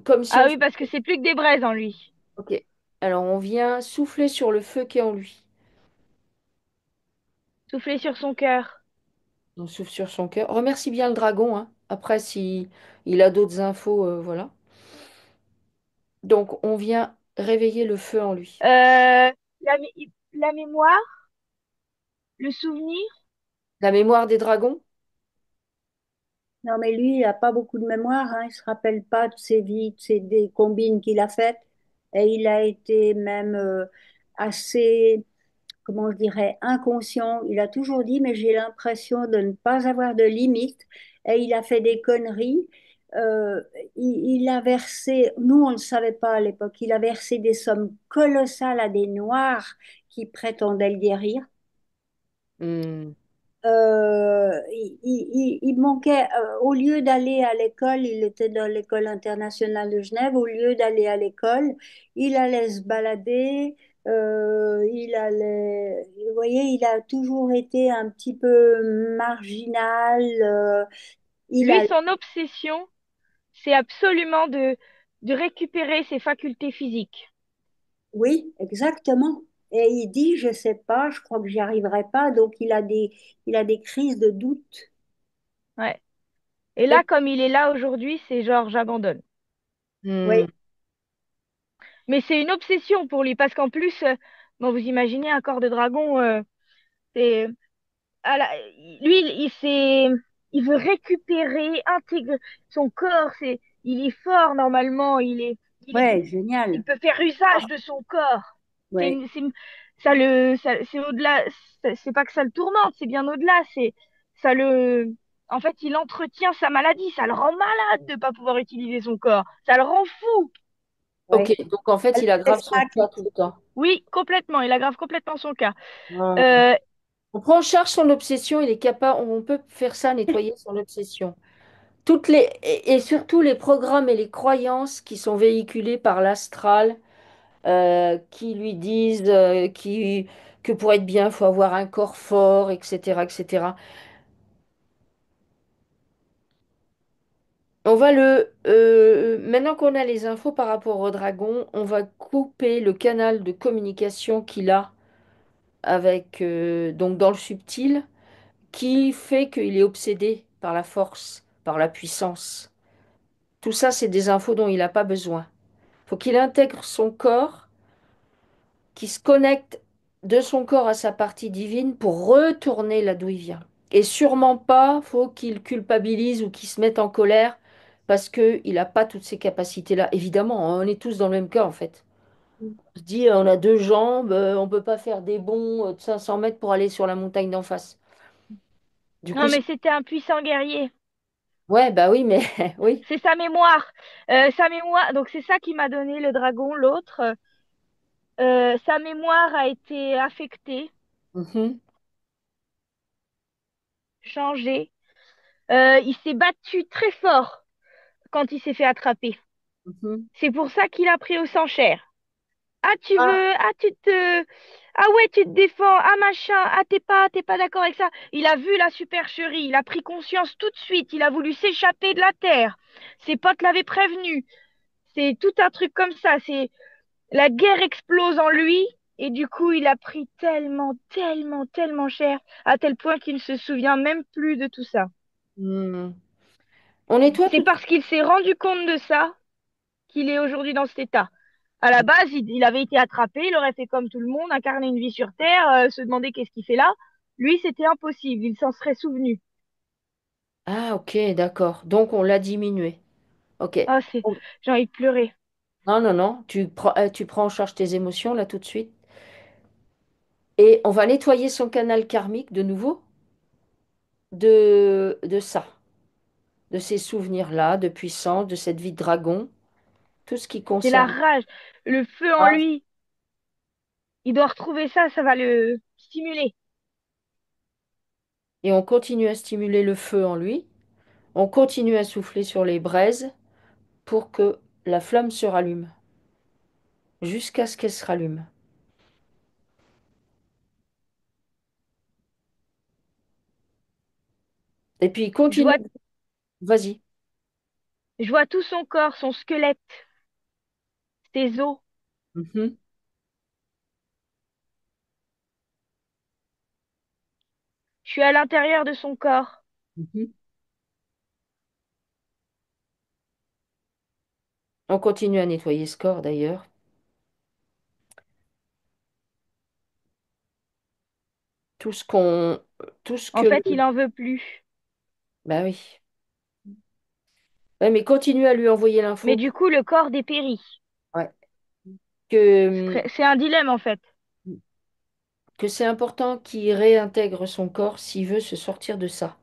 comme si Ah on. oui, parce que c'est plus que des braises en lui. Ok. Alors, on vient souffler sur le feu qui est en lui. Souffler sur son cœur. On souffle sur son cœur. Remercie bien le dragon, hein. Après, si il a d'autres infos, voilà. Donc, on vient réveiller le feu en lui. La mémoire, le souvenir. La mémoire des dragons? Non, mais lui, il n'a pas beaucoup de mémoire, hein. Il ne se rappelle pas de ses vies, de ses des combines qu'il a faites. Et il a été même assez, comment je dirais, inconscient. Il a toujours dit, mais j'ai l'impression de ne pas avoir de limite. Et il a fait des conneries. Euh, il a versé, nous on ne le savait pas à l'époque, il a versé des sommes colossales à des Noirs qui prétendaient le guérir. Hmm. Il manquait, au lieu d'aller à l'école, il était dans l'école internationale de Genève, au lieu d'aller à l'école, il allait se balader, il allait, vous voyez, il a toujours été un petit peu marginal, il Lui, a, son obsession, c'est absolument de récupérer ses facultés physiques. oui, exactement. Et il dit, je sais pas, je crois que j'y arriverai pas, donc il a des crises de doute. Ouais. Et Et- là, comme il est là aujourd'hui, c'est genre, j'abandonne. Hmm. Oui, Mais c'est une obsession pour lui, parce qu'en plus, bon, vous imaginez un corps de dragon, c'est, à la- lui, il veut récupérer, intégrer son corps, il est fort normalement, ouais, génial. il peut faire usage de son corps. C'est Ouais. une, c'est une- c'est au-delà, c'est pas que ça le tourmente, c'est bien au-delà, ça le, en fait, il entretient sa maladie, ça le rend malade de pas pouvoir utiliser son corps, ça le rend fou. Ok, Ouais. donc en fait, Elle il fait aggrave son ça. cas tout le temps. Oui, complètement, il aggrave complètement son cas. Hmm. Euh, On prend en charge son obsession, il est capable, on peut faire ça, nettoyer son obsession. Et surtout les programmes et les croyances qui sont véhiculés par l'astral, qui lui disent que pour être bien, il faut avoir un corps fort, etc., etc. Maintenant qu'on a les infos par rapport au dragon, on va couper le canal de communication qu'il a avec, donc dans le subtil, qui fait qu'il est obsédé par la force, par la puissance. Tout ça, c'est des infos dont il n'a pas besoin. Faut qu'il intègre son corps, qu'il se connecte de son corps à sa partie divine pour retourner là d'où il vient. Et sûrement pas, faut qu'il culpabilise ou qu'il se mette en colère parce qu'il n'a pas toutes ces capacités-là. Évidemment, hein, on est tous dans le même cas en fait. On se dit, on a deux jambes, on peut pas faire des bonds de 500 mètres pour aller sur la montagne d'en face. Du coup, non, mais c'était un puissant guerrier. ouais, bah oui, mais oui. C'est sa mémoire. Sa mémoire, donc c'est ça qui m'a donné le dragon, l'autre. Sa mémoire a été affectée, Mhm, changée. Il s'est battu très fort quand il s'est fait attraper. mhm. C'est pour ça qu'il a pris au sang cher. Ah, tu Ah, veux, ah, ah ouais, tu te défends, ah machin, ah t'es pas d'accord avec ça. Il a vu la supercherie, il a pris conscience tout de suite, il a voulu s'échapper de la terre. Ses potes l'avaient prévenu. C'est tout un truc comme ça. La guerre explose en lui et du coup, il a pris tellement cher à tel point qu'il ne se souvient même plus de tout ça. hmm. On nettoie C'est tout. parce qu'il s'est rendu compte de ça qu'il est aujourd'hui dans cet état. À la base, il avait été attrapé, il aurait fait comme tout le monde, incarner une vie sur Terre, se demander qu'est-ce qu'il fait là. Lui, c'était impossible, il s'en serait souvenu. Ah, ok, d'accord. Donc on l'a diminué. Ok. Ah, Oh, j'ai envie de pleurer. non, non, non. Tu prends en charge tes émotions là tout de suite. Et on va nettoyer son canal karmique de nouveau de ça. de ces souvenirs-là, de puissance, de cette vie de dragon, tout ce qui C'est la concerne. rage, le feu en lui. Il doit retrouver ça, ça va le stimuler. Et on continue à stimuler le feu en lui, on continue à souffler sur les braises pour que la flamme se rallume, jusqu'à ce qu'elle se rallume. Et puis il Je continue. vois, Vas-y. je vois tout son corps, son squelette, ses os. Mhm, Je suis à l'intérieur de son corps. mhm. On continue à nettoyer ce corps d'ailleurs. Tout ce qu'on, tout ce En que, fait, il en veut plus. bah oui. Ouais, mais continue à lui envoyer Mais l'info du coup, le corps dépérit. ouais, que, C'est un dilemme, en fait. que c'est important qu'il réintègre son corps s'il veut se sortir de ça,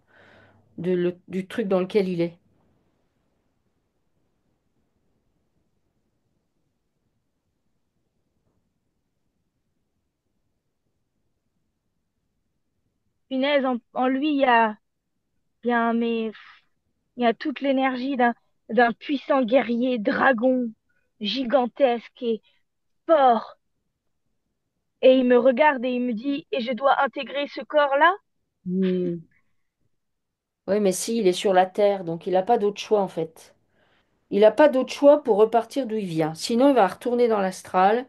du truc dans lequel il est. Punaise, en lui, il y a un, mais, il y a toute l'énergie d'un puissant guerrier dragon, gigantesque et fort. Et il me regarde et il me dit, et je dois intégrer ce corps-là? Hmm. Oui, mais si, il est sur la Terre, donc il n'a pas d'autre choix en fait. Il n'a pas d'autre choix pour repartir d'où il vient. Sinon, il va retourner dans l'astral.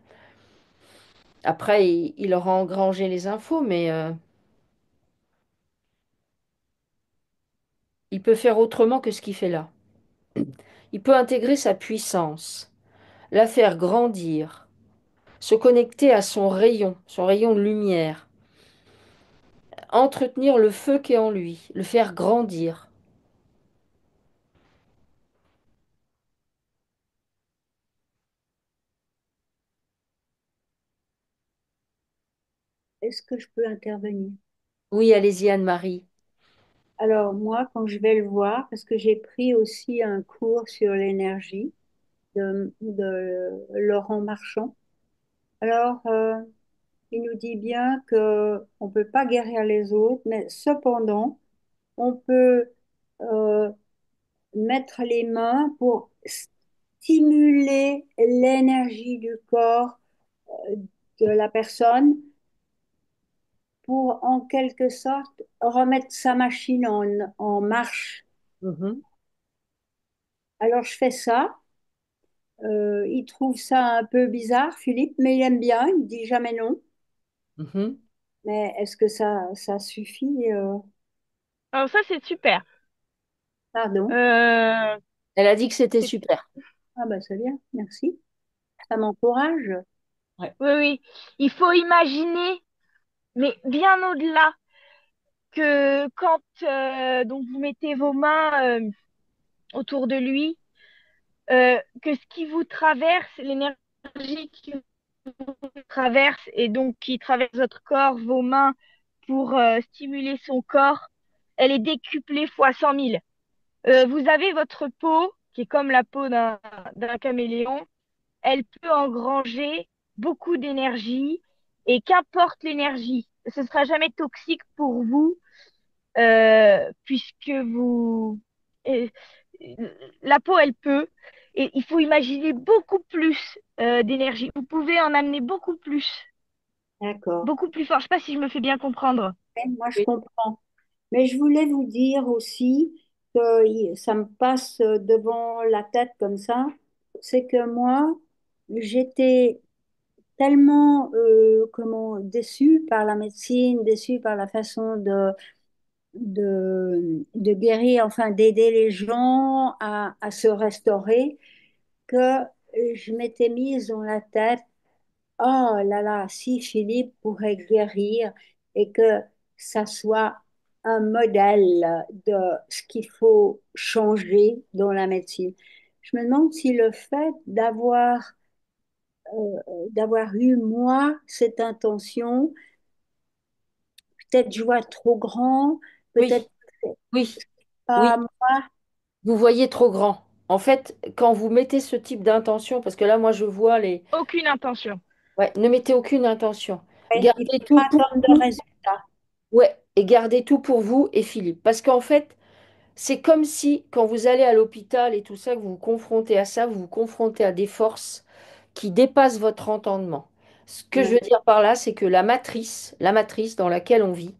Après, il aura engrangé les infos, mais il peut faire autrement que ce qu'il fait là. Il peut intégrer sa puissance, la faire grandir, se connecter à son rayon de lumière, entretenir le feu qui est en lui, le faire grandir. Est-ce que je peux intervenir? Oui, allez-y, Anne-Marie. Alors moi, quand je vais le voir, parce que j'ai pris aussi un cours sur l'énergie de Laurent Marchand. Alors, il nous dit bien que on peut pas guérir les autres, mais cependant, on peut euh, mettre les mains pour stimuler l'énergie du corps de la personne pour en quelque sorte remettre sa machine en marche. Mhm, Alors je fais ça. Il trouve ça un peu bizarre, Philippe, mais il aime bien. Il ne dit jamais non. mhm, Mais est-ce que ça suffit? Alors ça, c'est super. Pardon. Euh, Elle a dit que c'était c'est- super. Ah bah c'est bien, merci. Ça m'encourage. Ouais. oui, oui. Il faut imaginer, mais bien au-delà, que quand donc vous mettez vos mains autour de lui, que ce qui vous traverse, l'énergie qui vous traverse et donc qui traverse votre corps, vos mains pour stimuler son corps, elle est décuplée fois 100 000. Vous avez votre peau, qui est comme la peau d'un caméléon, elle peut engranger beaucoup d'énergie et qu'importe l'énergie, ce ne sera jamais toxique pour vous puisque vous... euh, la peau, elle peut. Et il faut imaginer beaucoup plus d'énergie. Vous pouvez en amener D'accord. beaucoup plus fort. Je sais pas si je me fais bien comprendre. Ouais, moi je Oui. comprends. Mais je voulais vous dire aussi que ça me passe devant la tête comme ça. C'est que moi, j'étais tellement comment déçue par la médecine, déçue par la façon de guérir, enfin d'aider les gens à se restaurer, que je m'étais mise dans la tête, oh là là, si Philippe pourrait guérir et que ça soit un modèle de ce qu'il faut changer dans la médecine. Je me demande si le fait d'avoir eu moi cette intention, peut-être je vois trop grand, Oui, peut-être oui, oui. pas moi. Vous voyez trop grand. En fait, quand vous mettez ce type d'intention, parce que là, moi, je vois les... Aucune intention. Ouais, ne mettez aucune intention. Ouais, il ne Gardez faut tout pas pour attendre de vous. résultat. Ouais, et gardez tout pour vous et Philippe. Parce qu'en fait, c'est comme si, quand vous allez à l'hôpital et tout ça, que vous vous confrontez à ça, vous vous confrontez à des forces qui dépassent votre entendement. Ce que je Ouais, veux dire par là, c'est que la matrice dans laquelle on vit,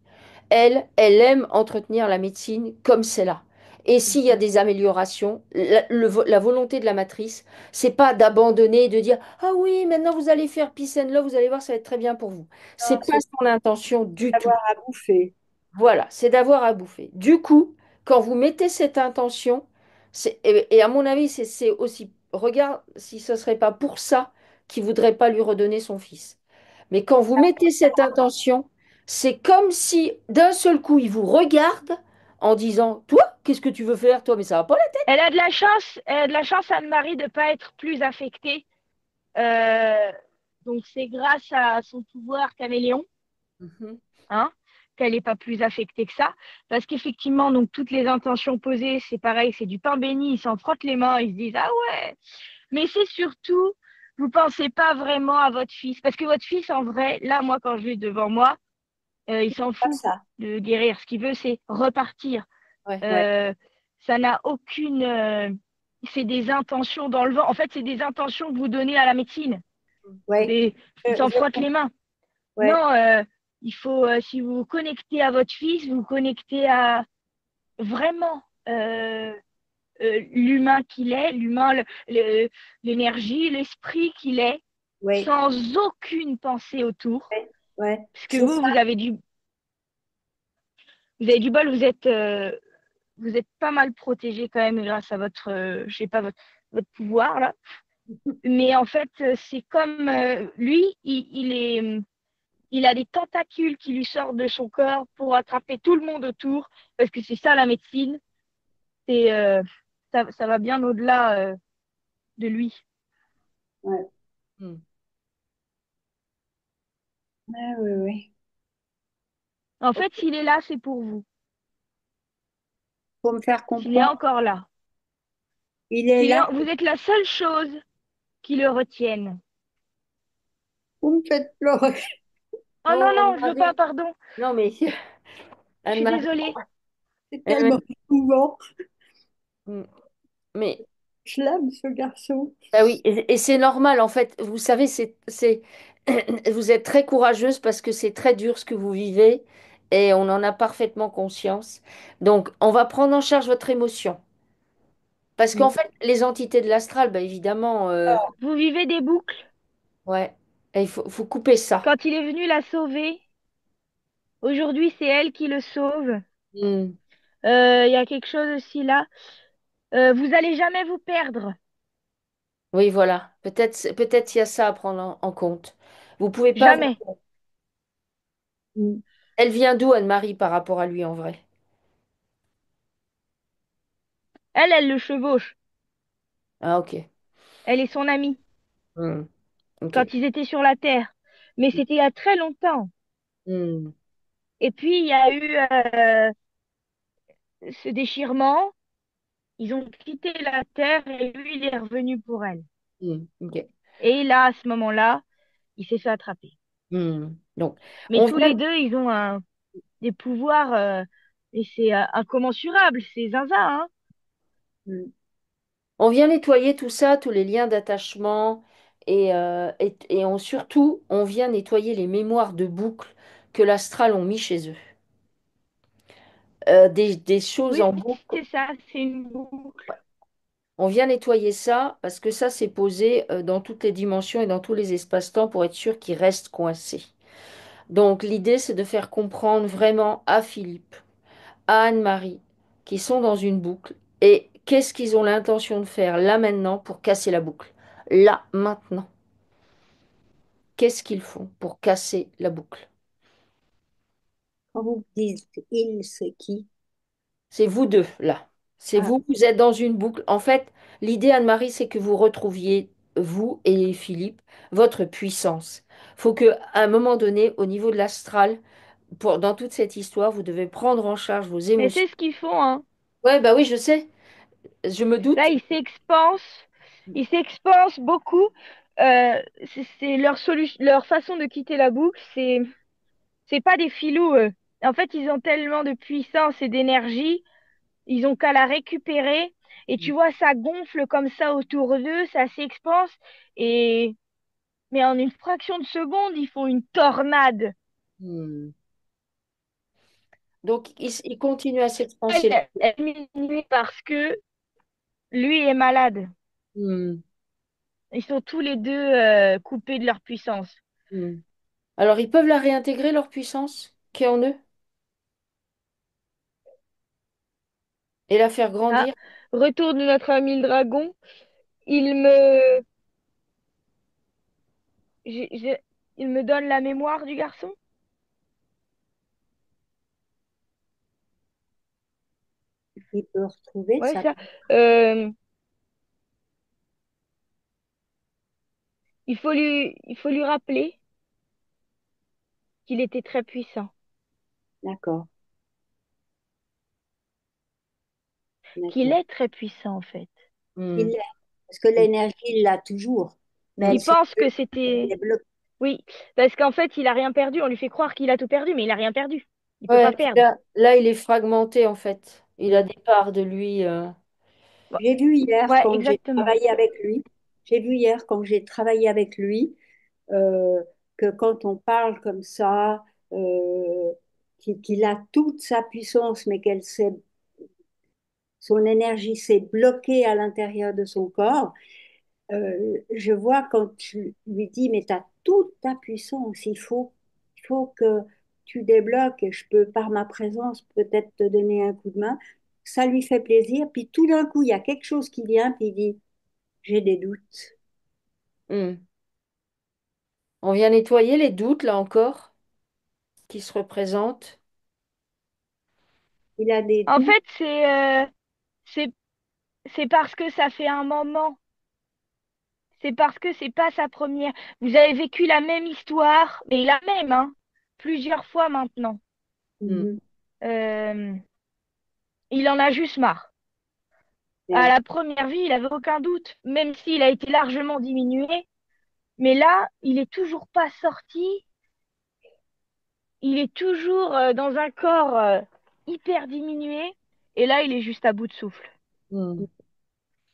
elle aime entretenir la médecine comme c'est là. Et s'il y a des améliorations, la volonté de la matrice, c'est pas d'abandonner et de dire, ah oui, maintenant vous allez faire peace and love, vous allez voir, ça va être très bien pour vous. C'est non, pas c'est son intention du tout. d'avoir à bouffer. Voilà, c'est d'avoir à bouffer. Du coup, quand vous mettez cette intention, et à mon avis, c'est aussi, regarde si ce serait pas pour ça qu'il voudrait pas lui redonner son fils. Mais quand vous mettez cette intention, c'est comme si d'un seul coup, il vous regarde en disant, toi, qu'est-ce que tu veux faire, toi, mais ça va pas là. Elle a de la chance, Anne-Marie, de pas être plus affectée. Euh, donc c'est grâce à son pouvoir caméléon, Mhm. hein, qu'elle n'est pas plus affectée que ça. Parce qu'effectivement, donc toutes les intentions posées, c'est pareil, c'est du pain béni, ils s'en frottent les mains, ils se disent, ah ouais. Mais c'est surtout, vous pensez pas vraiment à votre fils. Parce que votre fils, en vrai, là, moi, quand je l'ai devant moi, il s'en Pas fout ça. de guérir. Ce qu'il veut, c'est repartir. Ouais. Ouais, Euh, Ça n'a aucune. C'est des intentions dans le vent. En fait, c'est des intentions que vous donnez à la médecine. ouais, Des, ils s'en frottent comprends. les mains. Ouais, Non, il faut, si vous vous connectez à votre fils, vous vous connectez à vraiment l'humain qu'il est, l'énergie, l'esprit qu'il est, ouais, sans aucune pensée autour. ouais, ouais. Parce que C'est vous, ça. vous avez du bol, vous êtes pas mal protégé quand même grâce à votre, je sais pas, votre pouvoir là. Mais en fait, c'est comme lui, il a des tentacules qui lui sortent de son corps pour attraper tout le monde autour, parce que c'est ça la médecine. C'est ça va bien au-delà de lui. Ouais, Hmm. ouais, ouais, ouais. En fait, s'il est là, c'est pour vous. Pour me faire S'il est comprendre, encore là, il est là. vous êtes la seule chose qui le retienne. Vous me faites pleurer. Oh non Oh, non, je veux pas, Anne-Marie. pardon. Non, mais Je suis Anne-Marie. désolée. C'est Ouais, tellement émouvant. ouais. Mais Je l'aime, ce garçon. bah oui, et c'est normal en fait. Vous savez, vous êtes très courageuse parce que c'est très dur ce que vous vivez et on en a parfaitement conscience. Donc, on va prendre en charge votre émotion. Parce qu'en Mm. fait, les entités de l'astral, bah évidemment, Vous vivez des boucles. ouais, et faut couper ça. Quand il est venu la sauver, aujourd'hui c'est elle qui le sauve. Hmm. Il y a quelque chose aussi là. Vous allez jamais vous perdre. Oui, voilà. Peut-être il y a ça à prendre en compte. Vous pouvez pas. Jamais. Mm. Elle vient d'où, Anne-Marie, par rapport à lui en vrai? Elle le chevauche. Ah, ok. Elle est son amie Hmm. Ok. quand ils étaient sur la Terre. Mais c'était il y a très longtemps. Hmm. Et puis il y a eu ce déchirement. Ils ont quitté la Terre et lui, il est revenu pour elle. Ok. Et là, à ce moment-là, il s'est fait attraper. Donc, Mais on tous vient, les deux, ils ont des pouvoirs et c'est incommensurable. C'est zinzin, hein. Mm. on vient nettoyer tout ça, tous les liens d'attachement, et surtout, on vient nettoyer les mémoires de boucle que l'astral ont mis chez eux. Des choses Oui, en boucle. c'est ça, c'est une boucle. On vient nettoyer ça parce que ça, c'est posé dans toutes les dimensions et dans tous les espaces-temps pour être sûr qu'il reste coincé. Donc, l'idée, c'est de faire comprendre vraiment à Philippe, à Anne-Marie, qui sont dans une boucle, et qu'est-ce qu'ils ont l'intention de faire là maintenant pour casser la boucle. Là, maintenant. Qu'est-ce qu'ils font pour casser la boucle? Quand vous dites il, c'est qui? C'est vous deux, là. C'est Ah, vous, vous êtes dans une boucle. En fait, l'idée, Anne-Marie, c'est que vous retrouviez, vous et Philippe, votre puissance. Faut que, à un moment donné, au niveau de l'astral, dans toute cette histoire, vous devez prendre en charge vos Mais émotions. c'est ce qu'ils font, hein. Ouais, bah oui, je sais. Je me Là, doute. ils s'expansent beaucoup. C'est leur leur façon de quitter la boucle, c'est pas des filous, eux. En fait, ils ont tellement de puissance et d'énergie, ils ont qu'à la récupérer. Et tu vois, ça gonfle comme ça autour d'eux, ça s'expanse. Et mais en une fraction de seconde, ils font une tornade. Hmm. Donc, il continue à Elle, s'expanser. elle diminue parce que lui est malade. Hmm. Ils sont tous les deux coupés de leur puissance. Hmm. Alors, ils peuvent la réintégrer, leur puissance qui est en eux, et la faire Ah, grandir. retour de notre ami le dragon. Il me, j'ai- j'ai- il me donne la mémoire du garçon. Il peut retrouver Ouais, sa... ça. Euh, il faut lui rappeler qu'il était très puissant, D'accord, qu'il d'accord. est très puissant en fait. Il Hmm. l'est, parce que l'énergie, il l'a toujours. Mais elle Il Hmm. se pense que elle c'était, est bloquée. oui, parce qu'en fait, il a rien perdu. On lui fait croire qu'il a tout perdu, mais il a rien perdu. Il peut pas Ouais, puis perdre. là, il est fragmenté, en fait. Il a des parts de lui. Ouais, J'ai vu hier ouais, quand j'ai exactement. travaillé avec lui, j'ai vu hier quand j'ai travaillé avec lui, euh, que quand on parle comme ça, qu'il a toute sa puissance, mais son énergie s'est bloquée à l'intérieur de son corps, je vois quand je lui dis, mais tu as toute ta puissance, il faut que tu débloques et je peux, par ma présence, peut-être te donner un coup de main. Ça lui fait plaisir. Puis tout d'un coup, il y a quelque chose qui vient, puis il dit, j'ai des doutes. Hmm. On vient nettoyer les doutes, là encore, qui se représentent. Il a des En doutes. fait, c'est, c'est parce que ça fait un moment. C'est parce que c'est pas sa première. Vous avez vécu la même histoire, mais la même, hein, plusieurs fois maintenant. Hmm. Mhm. Euh, il en a juste marre. À Ouais. la première vie, il avait aucun doute, même s'il a été largement diminué. Mais là, il est toujours pas sorti. Il est toujours dans un corps hyper diminué. Et là, il est juste à bout de souffle. Hmm.